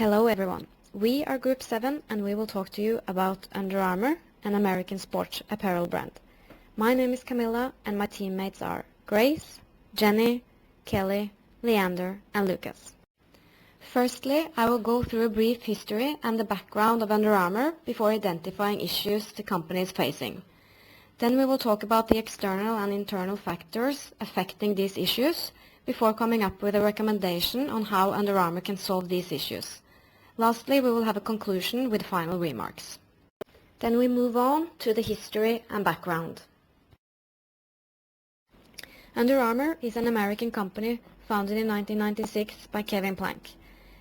Hello everyone, we are Group 7 and we will talk to you about Under Armour, an American sports apparel brand. My name is Camilla and my teammates are Grace, Jenny, Kelly, Leander and Lucas. Firstly, I will go through a brief history and the background of Under Armour before identifying issues the company is facing. Then we will talk about the external and internal factors affecting these issues before coming up with a recommendation on how Under Armour can solve these issues. Lastly, we will have a conclusion with final remarks. Then we move on to the history and background. Under Armour is an American company founded in 1996 by Kevin Plank.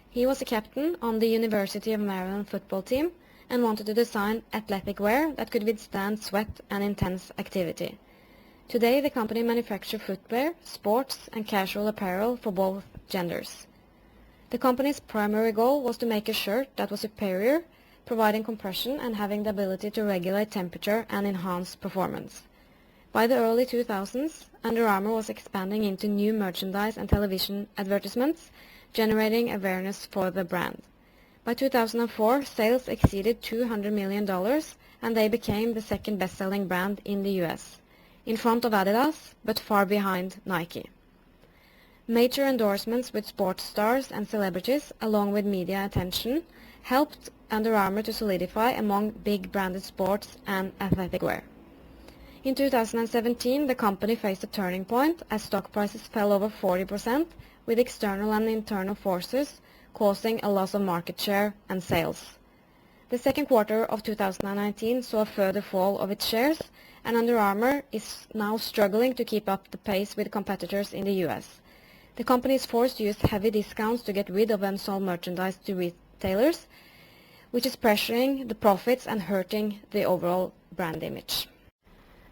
He was a captain on the University of Maryland football team and wanted to design athletic wear that could withstand sweat and intense activity. Today the company manufactures footwear, sports and casual apparel for both genders. The company's primary goal was to make a shirt that was superior, providing compression and having the ability to regulate temperature and enhance performance. By the early 2000s, Under Armour was expanding into new merchandise and television advertisements, generating awareness for the brand. By 2004, sales exceeded $200 million and they became the second best-selling brand in the US, in front of Adidas, but far behind Nike. Major endorsements with sports stars and celebrities, along with media attention, helped Under Armour to solidify among big branded sports and athletic wear. In 2017, the company faced a turning point as stock prices fell over 40%, with external and internal forces causing a loss of market share and sales. The second quarter of 2019 saw a further fall of its shares, and Under Armour is now struggling to keep up the pace with competitors in the US. The company is forced to use heavy discounts to get rid of unsold merchandise to retailers, which is pressuring the profits and hurting the overall brand image.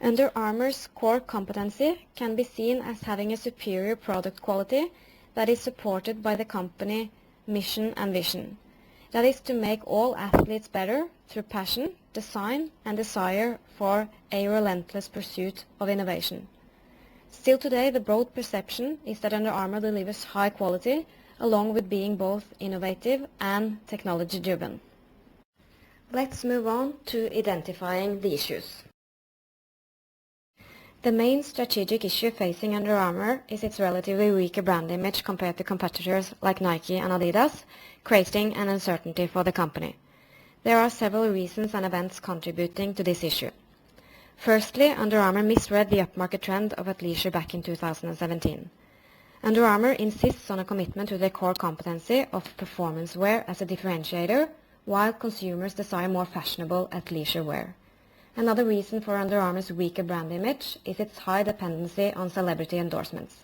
Under Armour's core competency can be seen as having a superior product quality that is supported by the company mission and vision. That is to make all athletes better through passion, design and desire for a relentless pursuit of innovation. Still today, the broad perception is that Under Armour delivers high quality along with being both innovative and technology driven. Let's move on to identifying the issues. The main strategic issue facing Under Armour is its relatively weaker brand image compared to competitors like Nike and Adidas, creating an uncertainty for the company. There are several reasons and events contributing to this issue. Firstly, Under Armour misread the upmarket trend of athleisure back in 2017. Under Armour insists on a commitment to their core competency of performance wear as a differentiator, while consumers desire more fashionable athleisure wear. Another reason for Under Armour's weaker brand image is its high dependency on celebrity endorsements.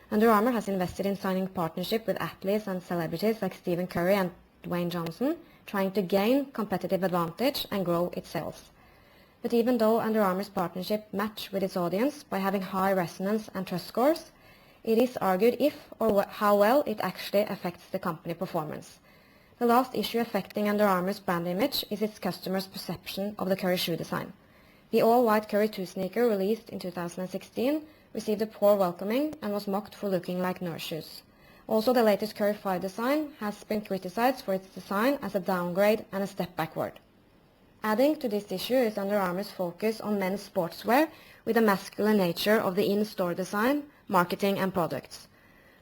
Under Armour has invested in signing partnership with athletes and celebrities like Stephen Curry and Dwayne Johnson, trying to gain competitive advantage and grow its sales. But even though Under Armour's partnership match with its audience by having high resonance and trust scores, it is argued if or how well it actually affects the company performance. The last issue affecting Under Armour's brand image is its customers' perception of the Curry shoe design. The all-white Curry 2 sneaker released in 2016 received a poor welcoming and was mocked for looking like nurse shoes. Also, the latest Curry 5 design has been criticized for its design as a downgrade and a step backward. Adding to this issue is Under Armour's focus on men's sportswear with a masculine nature of the in-store design, marketing and products.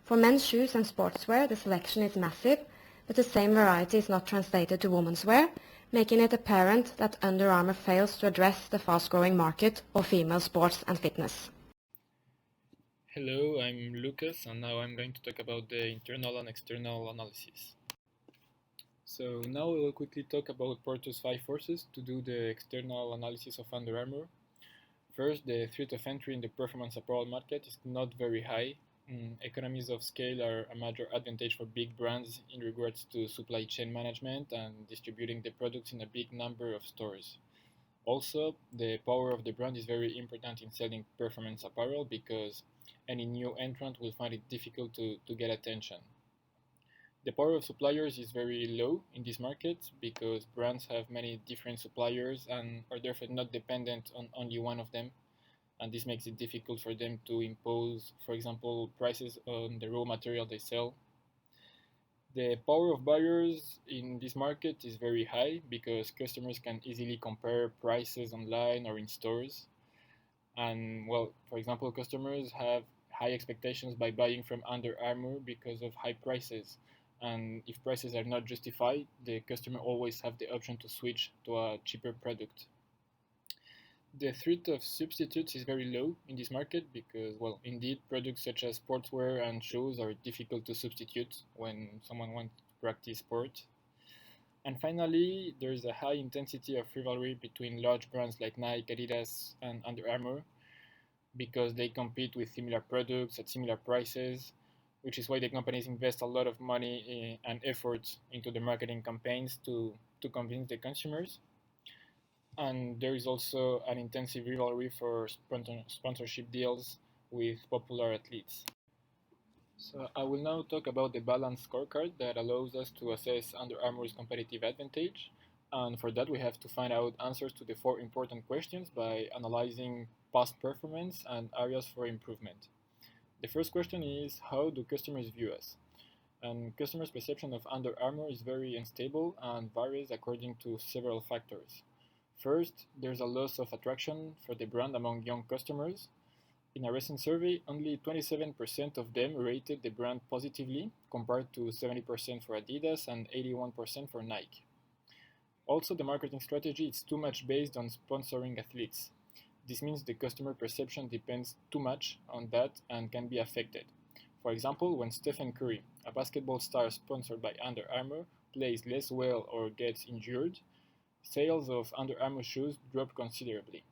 For men's shoes and sportswear, the selection is massive, but the same variety is not translated to women's wear, making it apparent that Under Armour fails to address the fast-growing market of female sports and fitness. Hello, I'm Lucas, and now I'm going to talk about the internal and external analysis. So now we will quickly talk about Porter's 5 forces to do the external analysis of Under Armour. First, the threat of entry in the performance apparel market is not very high. Economies of scale are a major advantage for big brands in regards to supply chain management and distributing the products in a big number of stores. Also, the power of the brand is very important in selling performance apparel because any new entrant will find it difficult to get attention. The power of suppliers is very low in this market because brands have many different suppliers and are therefore not dependent on only one of them, and this makes it difficult for them to impose, for example, prices on the raw material they sell. The power of buyers in this market is very high because customers can easily compare prices online or in stores. And well, for example, customers have high expectations by buying from Under Armour because of high prices. And if prices are not justified, the customer always have the option to switch to a cheaper product. The threat of substitutes is very low in this market because, well, indeed, products such as sportswear and shoes are difficult to substitute when someone wants to practice sport. And finally, there's a high intensity of rivalry between large brands like Nike, Adidas, and Under Armour because they compete with similar products at similar prices, which is why the companies invest a lot of money and effort into the marketing campaigns to convince the consumers. And there is also an intensive rivalry for sponsorship deals with popular athletes. So I will now talk about the balanced scorecard that allows us to assess Under Armour's competitive advantage. And for that, we have to find out answers to the four important questions by analyzing past performance and areas for improvement. The first question is, how do customers view us? And customers' perception of Under Armour is very unstable and varies according to several factors. First, there's a loss of attraction for the brand among young customers. In a recent survey, only 27% of them rated the brand positively, compared to 70% for Adidas and 81% for Nike. Also, the marketing strategy is too much based on sponsoring athletes. This means the customer perception depends too much on that and can be affected. For example, when Stephen Curry, a basketball star sponsored by Under Armour, plays less well or gets injured, sales of Under Armour shoes drop considerably.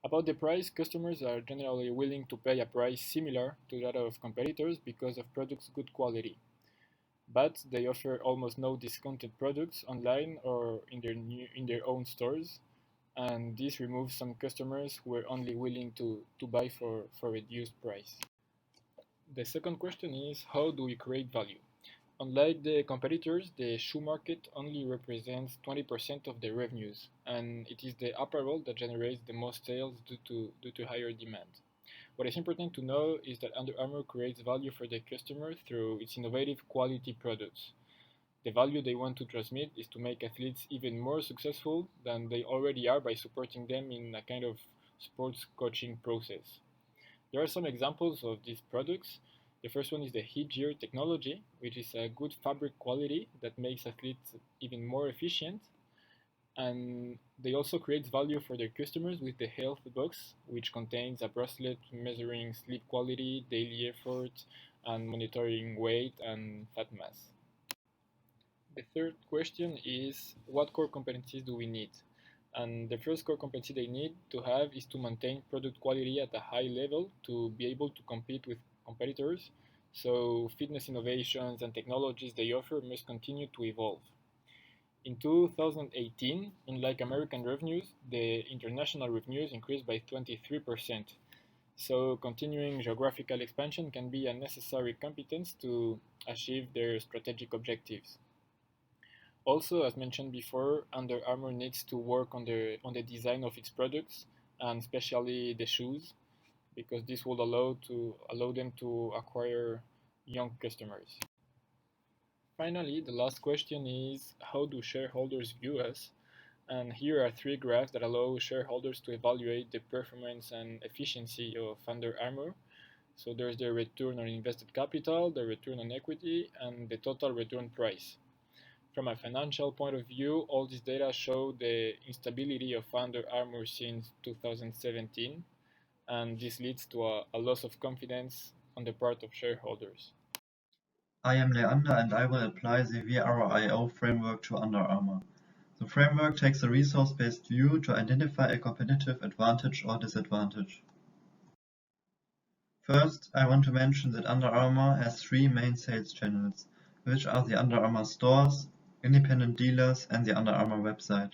About the price, customers are generally willing to pay a price similar to that of competitors because of products' good quality. But they offer almost no discounted products online or in their own stores, and this removes some customers who are only willing to buy for reduced price. The second question is, how do we create value? Unlike the competitors, the shoe market only represents 20% of the revenues, and it is the apparel that generates the most sales due to higher demand. What is important to know is that Under Armour creates value for the customer through its innovative quality products. The value they want to transmit is to make athletes even more successful than they already are by supporting them in a kind of sports coaching process. There are some examples of these products. The first one is the Headgear technology, which is a good fabric quality that makes athletes even more efficient. And they also create value for their customers with the Health Box, which contains a bracelet measuring sleep quality, daily effort, and monitoring weight and fat mass. The third question is, what core competencies do we need? And the first core competency they need to have is to maintain product quality at a high level to be able to compete with competitors. So fitness innovations and technologies they offer must continue to evolve. In 2018, unlike American revenues, the international revenues increased by 23%. So continuing geographical expansion can be a necessary competence to achieve their strategic objectives. Also, as mentioned before, Under Armour needs to work on the design of its products, and especially the shoes, because this will allow them to acquire young customers. Finally, the last question is, how do shareholders view us? And here are three graphs that allow shareholders to evaluate the performance and efficiency of Under Armour. So there's the return on invested capital, the return on equity, and the total return price. From a financial point of view, all these data show the instability of Under Armour since 2017, and this leads to a loss of confidence on the part of shareholders. I am Leander and I will apply the VRIO framework to Under Armour. The framework takes a resource-based view to identify a competitive advantage or disadvantage. First, I want to mention that Under Armour has three main sales channels, which are the Under Armour stores, independent dealers, and the Under Armour website.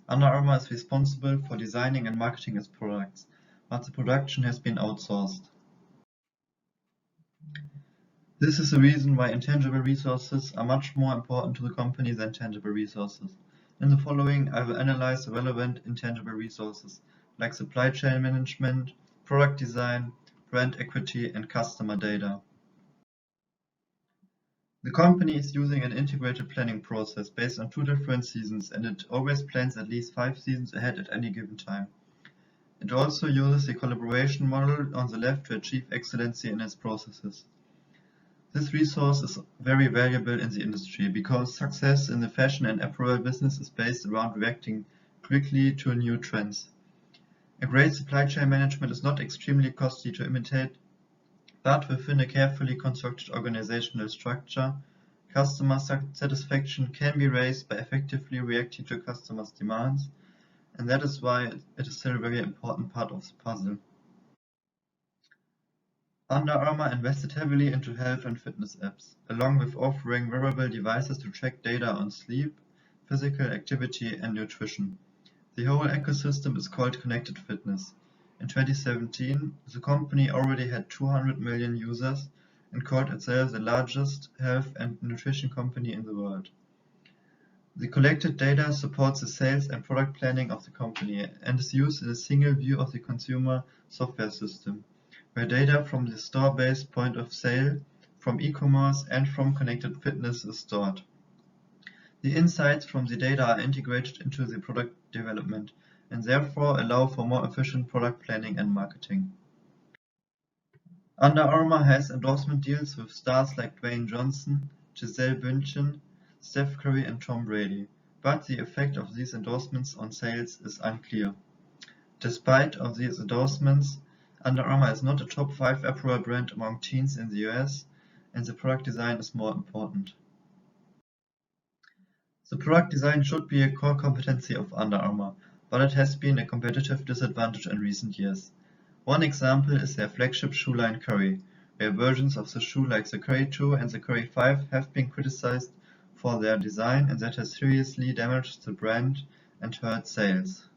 Under Armour is responsible for designing and marketing its products, but the production has been outsourced. This is the reason why intangible resources are much more important to the company than tangible resources. In the following, I will analyze the relevant intangible resources, like supply chain management, product design, brand equity, and customer data. The company is using an integrated planning process based on 2 different seasons, and it always plans at least 5 seasons ahead at any given time. It also uses the collaboration model on the left to achieve excellency in its processes. This resource is very valuable in the industry because success in the fashion and apparel business is based around reacting quickly to new trends. A great supply chain management is not extremely costly to imitate, but within a carefully constructed organizational structure, customer satisfaction can be raised by effectively reacting to customers' demands, and that is why it is still a very important part of the puzzle. Under Armour invested heavily into health and fitness apps, along with offering wearable devices to track data on sleep, physical activity, and nutrition. The whole ecosystem is called Connected Fitness. In 2017, the company already had 200 million users and called itself the largest health and nutrition company in the world. The collected data supports the sales and product planning of the company and is used in a single view of the consumer software system, where data from the store-based point of sale, from e-commerce, and from Connected Fitness is stored. The insights from the data are integrated into the product development and therefore allow for more efficient product planning and marketing. Under Armour has endorsement deals with stars like Dwayne Johnson, Gisele Bündchen, Steph Curry, and Tom Brady, but the effect of these endorsements on sales is unclear. Despite of these endorsements, Under Armour is not a top 5 apparel brand among teens in the US, and the product design is more important. The product design should be a core competency of Under Armour, but it has been a competitive disadvantage in recent years. One example is their flagship shoe line Curry, where versions of the shoe like the Curry 2 and the Curry 5 have been criticized for their design, and that has seriously damaged the brand and hurt sales.